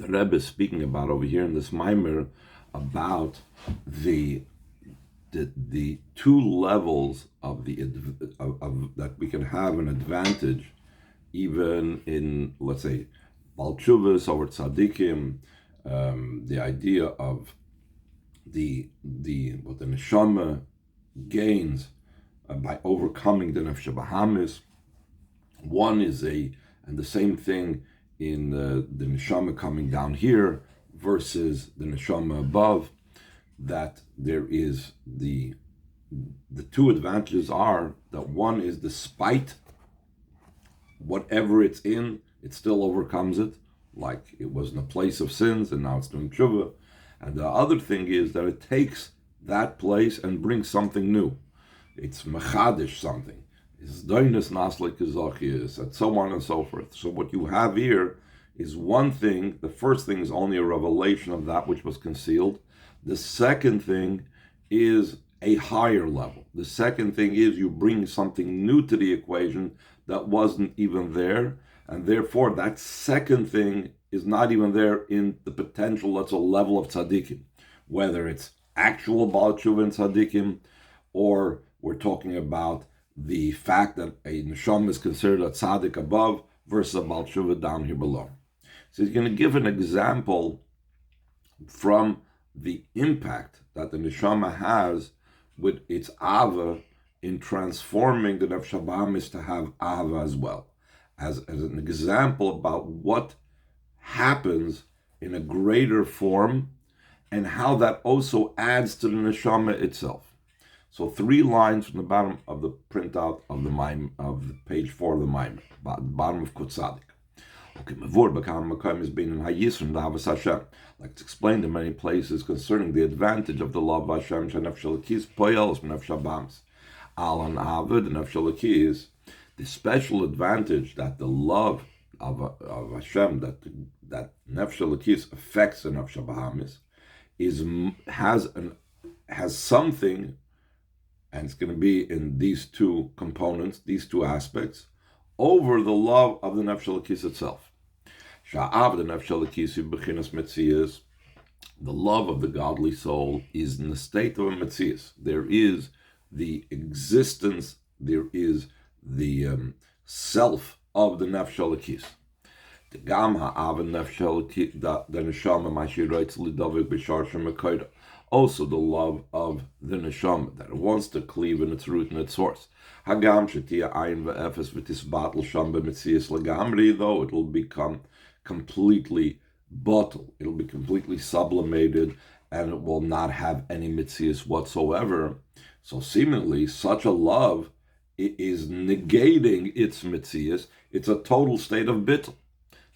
the Rebbe is speaking about over here in this Maimer about the two levels of that we can have an advantage, even in, let's say, Balchuvas over Tzadikim, the idea of what the neshama gains by overcoming the nefesh bahamis. One is and the same thing in the neshama coming down here versus the neshama above, that there is the two advantages are that one is despite whatever it's in, it still overcomes it, like it was in a place of sins and now it's doing tshuva. And the other thing is that it takes that place and brings something new. It's mechadish something. It's doinus naslik is, and so on and so forth. So what you have here is one thing. The first thing is only a revelation of that which was concealed. The second thing is a higher level. The second thing is you bring something new to the equation that wasn't even there, and therefore that second thing is not even there in the potential that's a level of tzaddikim, whether it's actual Baal Tshuva and tzaddikim, or we're talking about the fact that a neshama is considered a tzaddik above versus a Baal Tshuva down here below. So he's going to give an example from the impact that the neshama has with its ava in transforming the nefesh bahamis to have ava as well, as an example about what happens in a greater form and how that also adds to the neshama itself. So 3 lines from the bottom of the printout of the page 4 of the Maimon, bottom of Kutzadik. Okay, like it's explained in many places concerning the advantage of the love of Hashem, Alan Avid and Nefesh, the special advantage that the love of Hashem, that Nefesh affects the Nefesh Bahamis, has something, and it's going to be in these two components, these two aspects, over the love of the Nefesh itself. Sha'av the Nefesh b'chinas metzias, the love of the godly soul is in the state of a metzias. There is the existence, there is the self of the Nefesh. The gam ha'av Nefesh the neshama mashiroitz lidavik b'shar shemakoida. Also the love of the neshama, that it wants to cleave in its root and its source. Hagam shetia ayin ve'efes v'tisbatel sham b'metzias legamri, though it will become completely bottle, it'll be completely sublimated, and it will not have any metzias whatsoever. So seemingly, such a love is negating its metzias. It's a total state of bittul.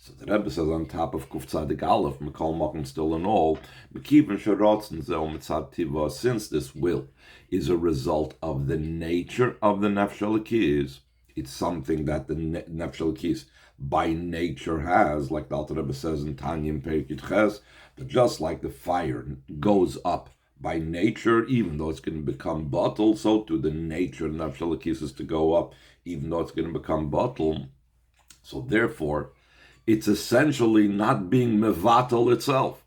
So the Rebbe says on top of Kuf Tzadik Aleph, Mekol Mokum still and all, Mekiven Sherotzen Zeh Mitzad Tiva, since this will is a result of the nature of the Nefesh Elokis, it's something that the Nefesh Elokis by nature has, like the Alter Rebbe says in Tanya Perek Ches, that just like the fire goes up by nature, even though it's going to become bottle, so to the nature of Nefesh Elokis is to go up, even though it's going to become bottle. So therefore, it's essentially not being mevatel itself.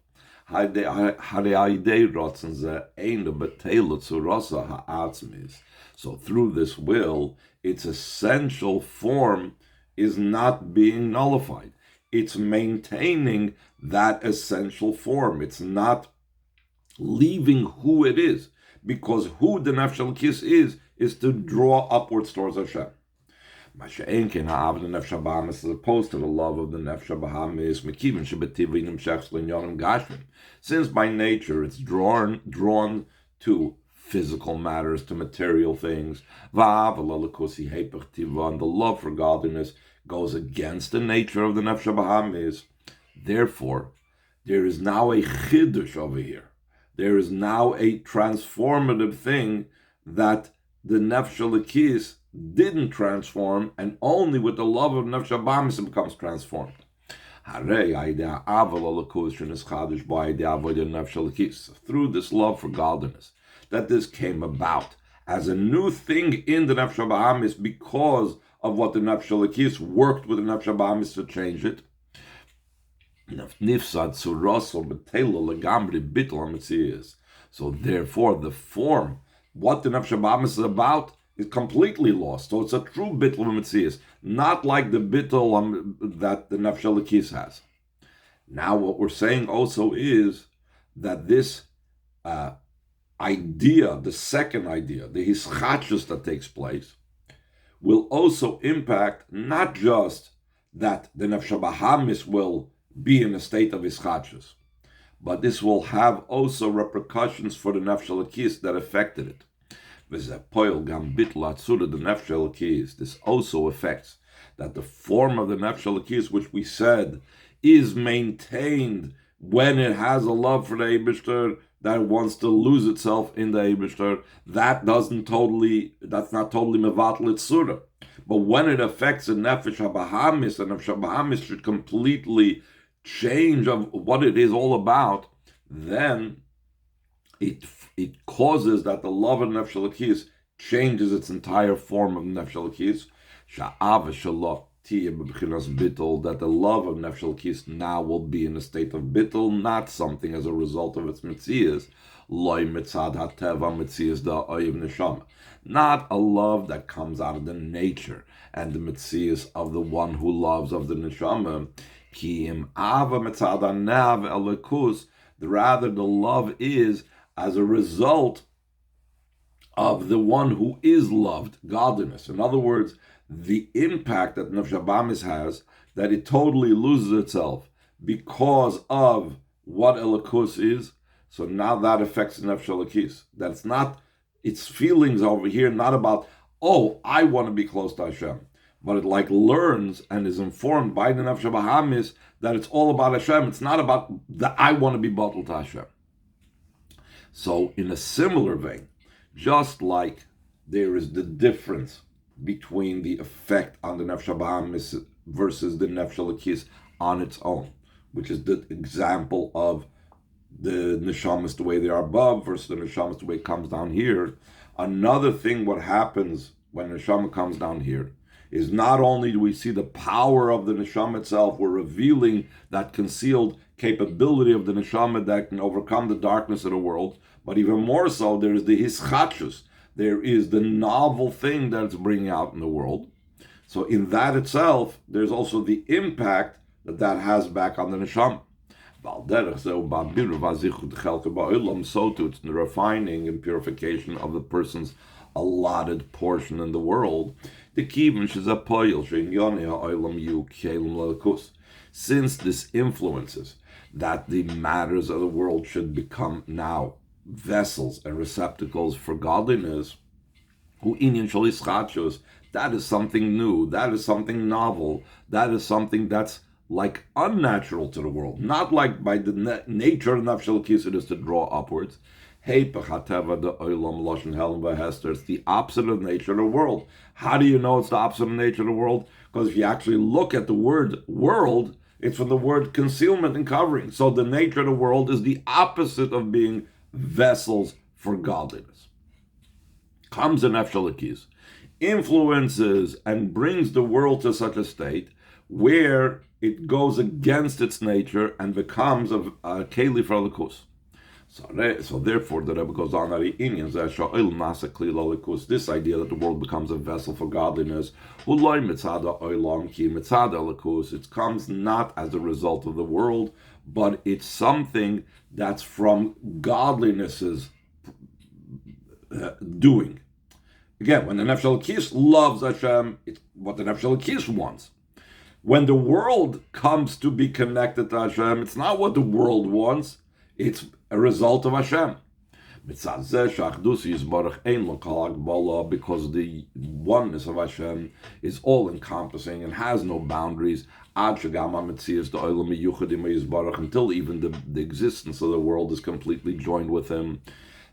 So through this will, its essential form is not being nullified. It's maintaining that essential form. It's not leaving who it is, because who the Nefesh Elokis is to draw upwards towards Hashem. As opposed to the love of the Nefesh Bahamis, since by nature it's drawn to physical matters, to material things, and the love for godliness goes against the nature of the Nefesh Bahamis. Therefore, there is now a chidush over here. There is now a transformative thing that the Nefesh Elokis didn't transform, and only with the love of Nefesh Bahamis it becomes transformed. Through this love for godliness, that this came about as a new thing in the Nefesh Bahamis because of what the Nefesh Elokis worked with the Nefesh Bahamis to change it. So therefore, the form, what the Nefesh HaBahamis is about, is completely lost. So it's a true bittul v'metzias, not like the bittul that the Nefesh HaLekis has. Now, what we're saying also is that this idea, the second idea, the hischachus that takes place, will also impact not just that the Nefesh HaBahamis will be in a state of hischachus, but this will have also repercussions for the Nefesh HaLekis that affected it. This also affects that the form of the Nefesh HaLekis, which we said is maintained when it has a love for the Eibishter, that wants to lose itself in the Eibishter, that's not totally mevatel its surah. But when it affects the Nefesh HaBahamis, the Nefesh HaBahamis should completely change of what it is all about, then it causes that the love of Nefesh HaLekis changes its entire form of Nefesh HaLekis. That the love of Nefesh HaLekis now will be in a state of bittul, not something as a result of its mitzias, loy mitzad hateva mitzias da oyev neshama, not a love that comes out of the nature and the mitzias of the one who loves of the neshama. Ki im ava mitzad hanav elikus, rather the love is as a result of the one who is loved, godliness. In other words, the impact that Nefesh HaBahamis has, that it totally loses itself because of what Elikus is. So now that affects the Nefesh HaLekis. That's not its feelings over here, not about, oh, I want to be close to Hashem. But it learns and is informed by the Nefesh HaBahamis that it's all about Hashem. It's not about that I want to be bottled to Hashem. So in a similar vein, just like there is the difference between the effect on the Nefesh HaBahamis versus the Nefesh HaLekis on its own, which is the example of the neshamas the way they are above versus the neshamas the way it comes down here. Another thing, what happens when the neshama comes down here, is not only do we see the power of the neshama itself, we're revealing that concealed capability of the neshama that can overcome the darkness of the world, but even more so, there is the hischachus. There is the novel thing that it's bringing out in the world. So in that itself, there's also the impact that has back on the neshama. So too, it's the refining and purification of the person's allotted portion in the world. Since this influences that the matters of the world should become now vessels and receptacles for godliness, that is something new, that is something novel, that is something that's unnatural to the world, not like by the nature of Nefesh HaLekis it is to draw upwards. It's the opposite of the nature of the world. How do you know it's the opposite of the nature of the world? Because if you actually look at the word world, it's from the word concealment and covering. So the nature of the world is the opposite of being vessels for godliness. Comes the Nefesh HaLekis, influences and brings the world to such a state where it goes against its nature and becomes a keli for Elikus. So therefore, the Rebbe goes on, this idea that the world becomes a vessel for godliness, it comes not as a result of the world, but it's something that's from godliness's doing. Again, when the Nefesh HaLekis loves Hashem, it's what the Nefesh HaLekis wants. When the world comes to be connected to Hashem, it's not what the world wants, it's a result of Hashem. Because the oneness of Hashem is all-encompassing and has no boundaries, until even the existence of the world is completely joined with Him.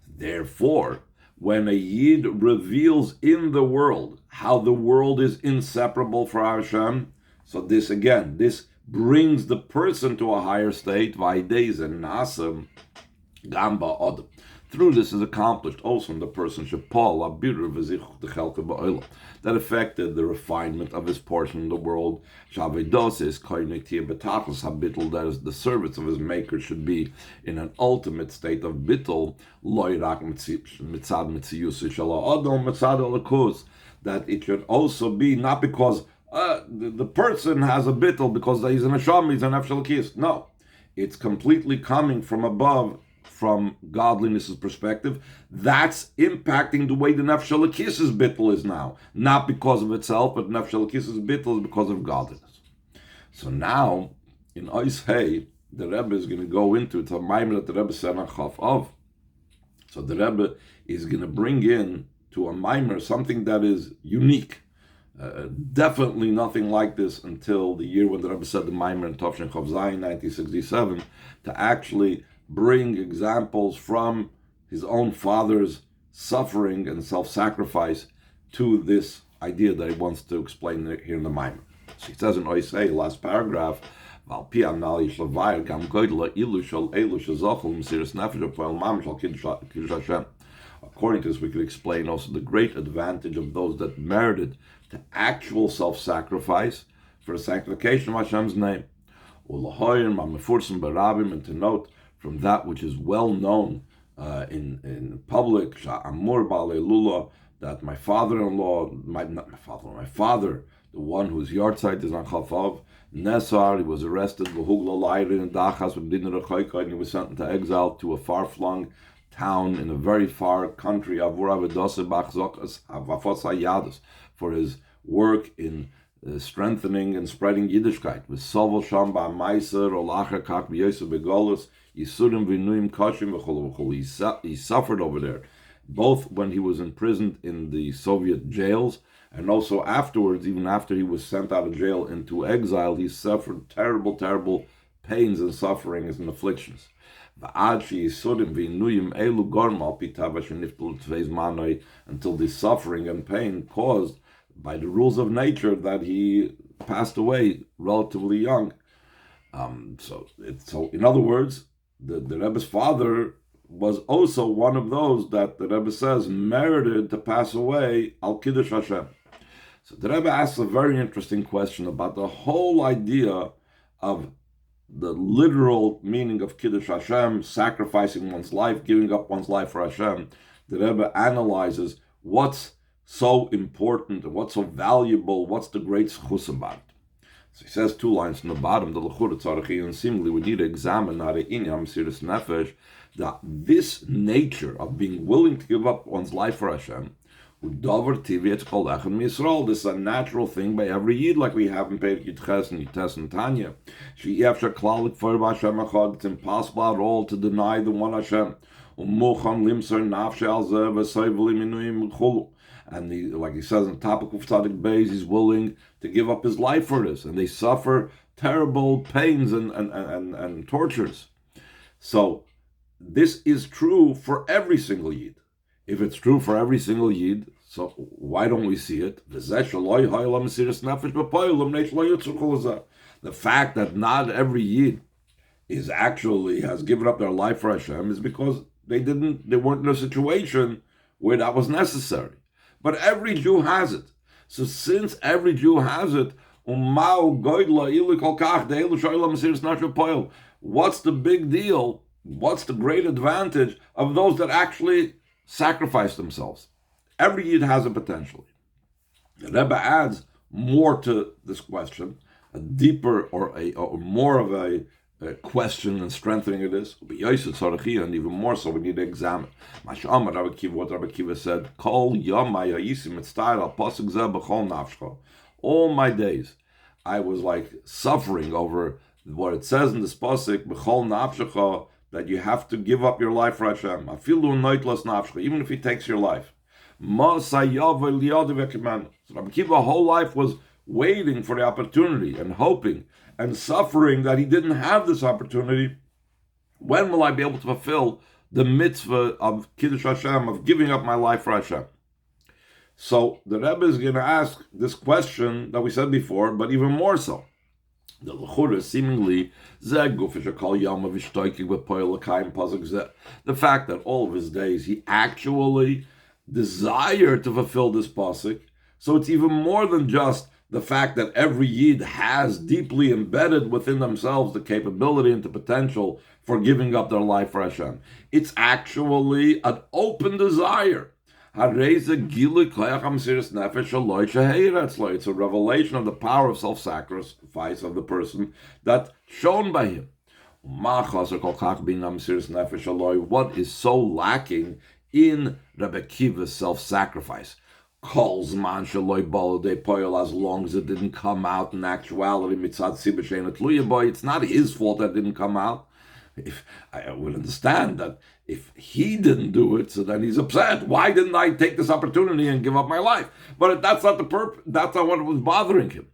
Therefore, when a Yid reveals in the world how the world is inseparable from Hashem, so this brings the person to a higher state, Through this is accomplished also in the person Shapal, that affected the refinement of his portion in the world. That is the service of his maker should be in an ultimate state of bittul, that it should also be not because the person has a bittul because he's an neshama, he's an nefesh elokis. No, it's completely coming from above, from godliness' perspective. That's impacting the way the nefesh elokis' bittul is now, not because of itself, but nefesh elokis' bittul is because of godliness. So now in Ois Hey, the Rebbe is going to go into it. A maimer that the Rebbe said on Chaf Av. So the Rebbe is going to bring in to a maimer something that is unique. Definitely nothing like this until the year when the Rebbe said the maimer in Tavshin Chav Zayin, 1967, to actually bring examples from his own father's suffering and self-sacrifice to this idea that he wants to explain here in the maimer. So he says in Oisei, last paragraph, according to this, we could explain also the great advantage of those that merited to actual self-sacrifice for the sanctification of Hashem's name. And to note from that which is well known in public, that my father-in-law, my father, the one whose yahrzeit is on Chaf, Nesar, he was arrested, and he was sent into exile to a far-flung town in a very far country, for his work in strengthening and spreading Yiddishkeit. He suffered over there, both when he was imprisoned in the Soviet jails, and also afterwards, even after he was sent out of jail into exile, he suffered terrible, terrible pains and sufferings and afflictions. Until the suffering and pain caused by the rules of nature that he passed away relatively young. So in other words, the Rebbe's father was also one of those that the Rebbe says merited to pass away al Kiddush Hashem. So the Rebbe asks a very interesting question about the whole idea of the literal meaning of Kiddush Hashem, sacrificing one's life, giving up one's life for Hashem. The Rebbe analyzes what's so important and what's so valuable, what's the great schus about it. So he says 2 lines from the bottom, the Lechura Tzarachi, and seemingly we need to examine that this nature of being willing to give up one's life for Hashem, this is a natural thing by every Yid, like we have in Perek Yitches and Yites and Tanya. It's impossible at all to deny the one Hashem. And like he says in the topic of Tzadik Beis, he's willing to give up his life for this, and they suffer terrible pains and tortures. So this is true for every single Yid. If it's true for every single Yid, so why don't we see it? The fact that not every Yid has given up their life for Hashem is because they weren't in a situation where that was necessary. But every Jew has it. So since every Jew has it, what's the big deal? What's the great advantage of those that actually sacrifice themselves? Every Yid has it potentially. The Rebbe adds more to this question, a deeper or more of a question and strengthening of this. And even more so, we need to examine. What Rabbi Kiva said, all my days, I was like suffering over what it says in this pasuk, that you have to give up your life for Hashem. Even if he takes your life. So Rabbi Kiva's whole life was waiting for the opportunity and hoping and suffering that he didn't have this opportunity. When will I be able to fulfill the mitzvah of Kiddush Hashem, of giving up my life for Hashem? So the Rebbe is going to ask this question that we said before, but even more so. The l'chura seemingly the fact that all of his days he actually desired to fulfill this pasuk. So it's even more than just the fact that every yid has deeply embedded within themselves the capability and the potential for giving up their life for Hashem. It's actually an open desire. It's a revelation of the power of self-sacrifice of the person that's shown by him. What is so lacking in Rebbe Kiva's self-sacrifice? As long as it didn't come out in actuality, it's not his fault that it didn't come out. If I would understand that if he didn't do it, so then he's upset. Why didn't I take this opportunity and give up my life? But that's not the purpose. That's not what was bothering him.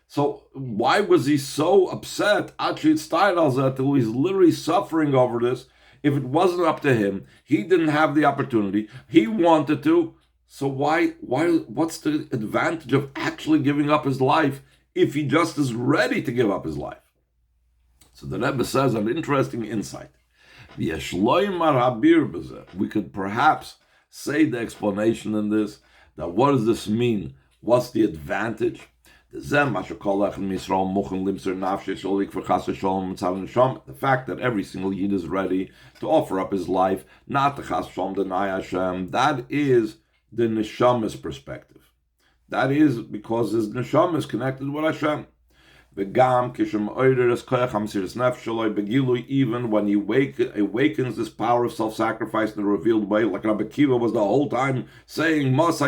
So why was he so upset? Actually, it's till he's literally suffering over this. If it wasn't up to him, he didn't have the opportunity. He wanted to. So why? What's the advantage of actually giving up his life if he just is ready to give up his life? So the Rebbe says an interesting insight. We could perhaps say the explanation in this, that what does this mean? What's the advantage? The fact that every single yid is ready to offer up his life, not the chas shalom deny Hashem, that is the neshama's perspective. That is because his neshama is connected with Hashem. Even when he awakens this power of self-sacrifice in a revealed way, like Rabbi Kiva was the whole time saying, that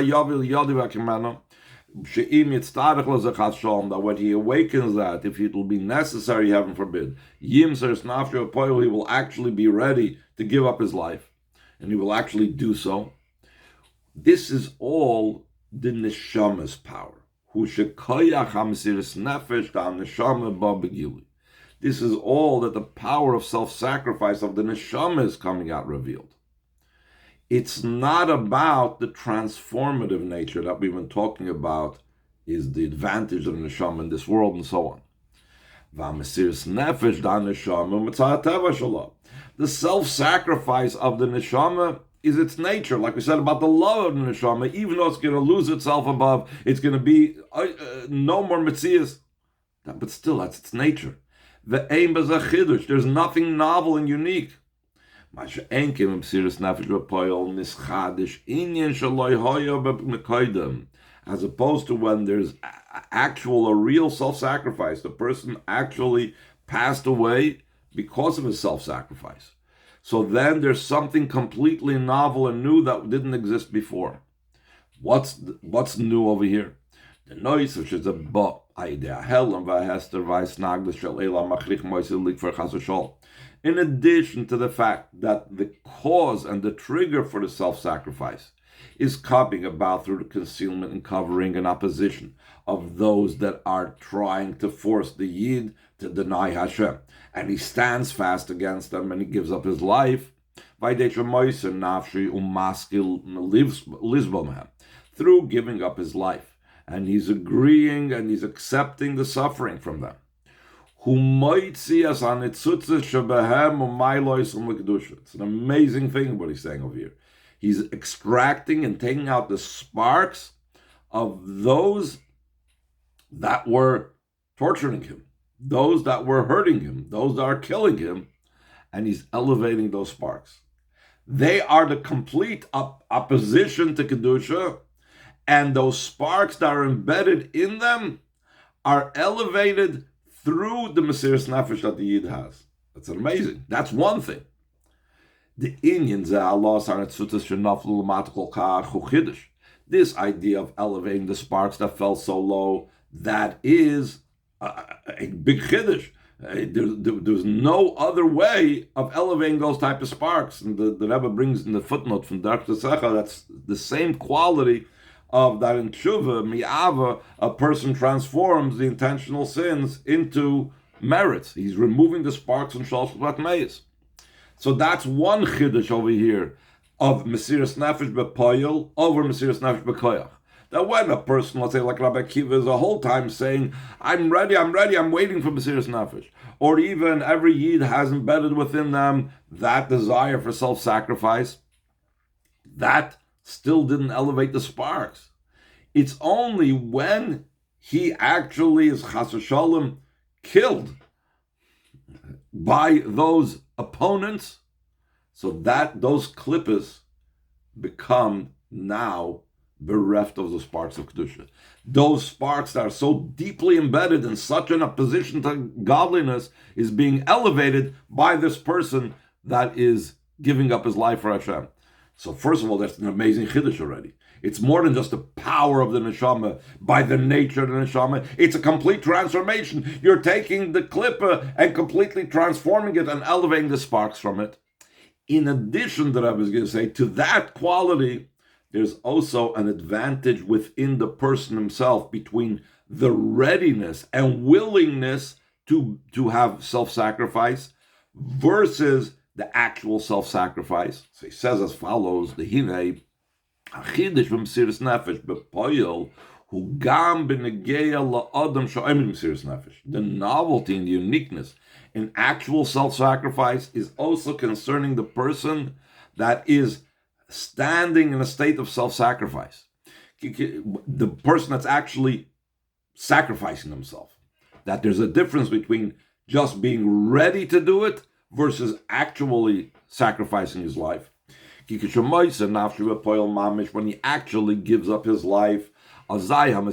when he awakens that, if it will be necessary, heaven forbid, he will actually be ready to give up his life, and he will actually do so. This is all the neshama's power. This is all that the power of self-sacrifice of the neshama is coming out revealed. It's not about the transformative nature that we've been talking about, is the advantage of the neshama in this world and so on. The self-sacrifice of the neshama is its nature, like we said about the love of the neshama. Even though it's going to lose itself above, it's going to be no more mitzias, but still that's its nature. There's nothing novel and unique. As opposed to when there's actual or real self-sacrifice, the person actually passed away because of his self-sacrifice. So then there's something completely novel and new that didn't exist before. What's new over here? The noise, which is a in addition to the fact that the cause and the trigger for the self-sacrifice is coming about through the concealment and covering and opposition of those that are trying to force the Yid to deny Hashem. And he stands fast against them and he gives up his life through giving up his life. And he's agreeing and he's accepting the suffering from them. It's an amazing thing what he's saying over here. He's extracting and taking out the sparks of those that were torturing him, those that were hurting him, those that are killing him, and he's elevating those sparks. They are the complete opposition to Kedusha, and those sparks that are embedded in them are elevated through the Mesiras Nefesh that the Yid has. That's amazing. That's one thing. The Indians, this idea of elevating the sparks that fell so low, that is a big chiddush. There's no other way of elevating those type of sparks. And the Rebbe brings in the footnote from Dr. Secha, that's the same quality of that in tshuva, mi'ava, a person transforms the intentional sins into merits. He's removing the sparks from Shalosh Meis. So that's one chiddush over here of Mesiras Nefesh B'Poyel over Mesiras Nefesh B'Koyach. That when a person, let's say like Rabbi Akiva, is the whole time saying, I'm ready, I'm waiting for Mesiras Nefesh, or even every Yid has embedded within them that desire for self-sacrifice, that still didn't elevate the sparks. It's only when he actually is chas v'shalom killed by those opponents, so that those klippas become now bereft of the sparks of Kedusha. Those sparks that are so deeply embedded in such an opposition to godliness is being elevated by this person that is giving up his life for Hashem. So first of all, that's an amazing chiddush already. It's more than just the power of the neshama by the nature of the neshama. It's a complete transformation. You're taking the klippa and completely transforming it and elevating the sparks from it. In addition, that I was going to say, to that quality, there's also an advantage within the person himself between the readiness and willingness to have self-sacrifice versus the actual self-sacrifice. So he says as follows, the Hinei, Achidish v'Mesiras Nefesh b'poyel hu gam b'negeya la'adam sho'emin Mesiras Nefesh. The novelty and the uniqueness in actual self-sacrifice is also concerning the person that is standing in a state of self-sacrifice. The person that's actually sacrificing himself. That there's a difference between just being ready to do it versus actually sacrificing his life. When he actually gives up his life, so then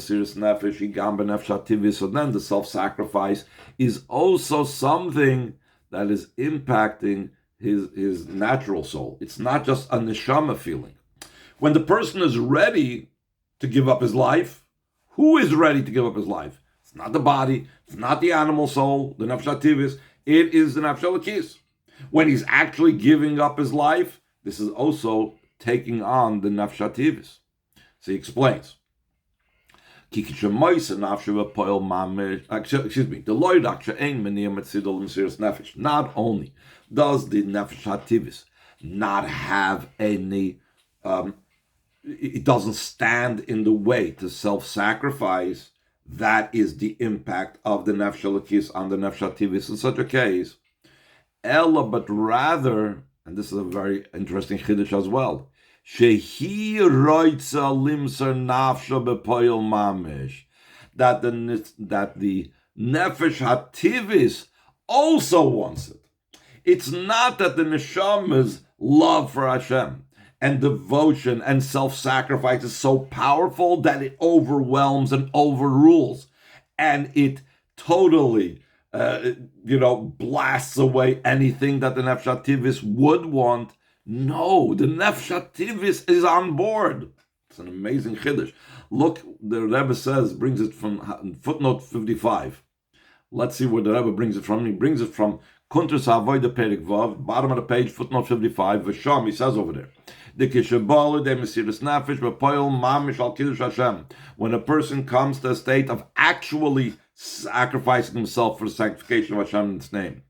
the self-sacrifice is also something that is impacting his natural soul. It's not just a neshama feeling. When the person is ready to give up his life, who is ready to give up his life? It's not the body, it's not the animal soul, the nefesh hativis, it is the nefesh elokis. When he's actually giving up his life, this is also taking on the nefesh hativis. So he explains. Excuse me. Not only does the nefesh hativis not have any, it doesn't stand in the way to self-sacrifice. That is the impact of the nefesh elokis on the nefesh hativis in such a case. Ella, but rather, and this is a very interesting chiddush as well, shehi roitza limser nafsha bepoyel mamish, that the nefesh hativis also wants it. It's not that the neshama's love for Hashem and devotion and self-sacrifice is so powerful that it overwhelms and overrules, and it totally blasts away anything that the nefesh hativis would want. No, the nefesh hativis is on board. It's an amazing chiddush. Look, the Rebbe brings it from footnote 55. Let's see where the Rebbe brings it from. He brings it from Kuntras Havoida Perik Vav, bottom of the page, footnote 55. V'sham, he says over there, the kishabalu de mesiras nefesh b'poyel mamish al kiddush Hashem. When a person comes to a state of actually sacrificing himself for the sanctification of Hashem in His name,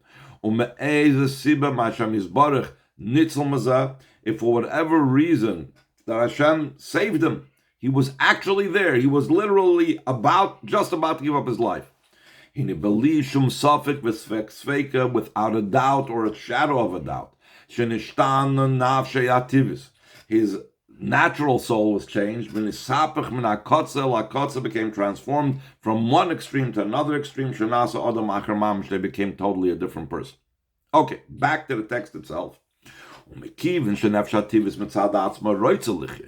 if for whatever reason that Hashem saved him, he was actually there, he was literally just about to give up his life, without a doubt or a shadow of a doubt, his natural soul was changed. Became transformed from one extreme to another extreme. They became totally a different person. Okay, back to the text itself.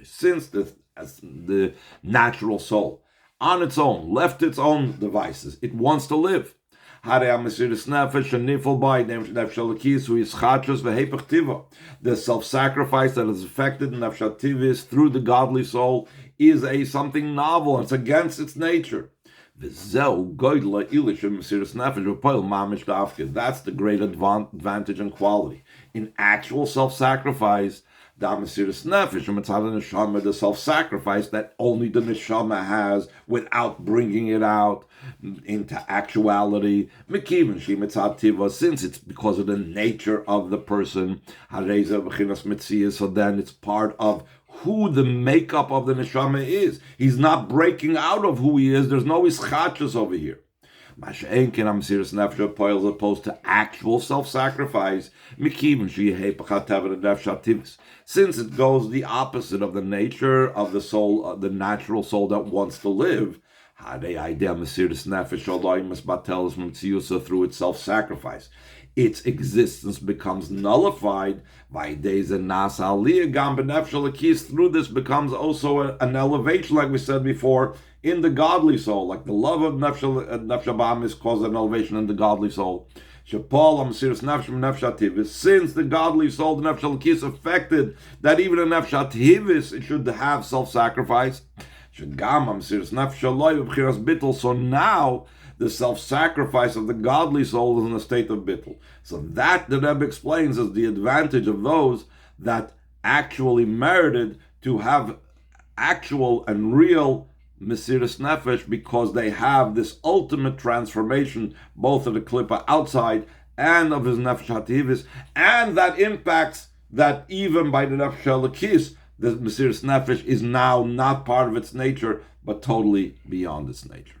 Since the natural soul on its own left its own devices, it wants to live. The self-sacrifice that is affected in nefesh hativis through the godly soul is something novel. It's against its nature. That's the great advantage and quality. In actual self-sacrifice, the Mesiras Nefesh, the self-sacrifice that only the neshama has without bringing it out into actuality. Since it's because of the nature of the person, so then it's part of who the makeup of the neshama is. He's not breaking out of who he is. There's no ischachus over here. As opposed to actual self-sacrifice, since it goes the opposite of the nature of the soul, the natural soul that wants to live, through its self-sacrifice, its existence becomes nullified. Through this becomes also an elevation, like we said before, in the godly soul, like the love of Nefesh Bahamis causes an elevation in the godly soul. Since the godly soul, the Nefesh Elokis, affected that even in Nefesh HaTivis it should have self-sacrifice. So now the self-sacrifice of the godly soul is in a state of bittul. So that the Rebbe explains as the advantage of those that actually merited to have actual and real Mesiras Nefesh, because they have this ultimate transformation both of the Klippa outside and of his Nefesh HaTivis, and that impacts that even by the Nefesh Elokis, the Mesiras Nefesh is now not part of its nature, but totally beyond its nature.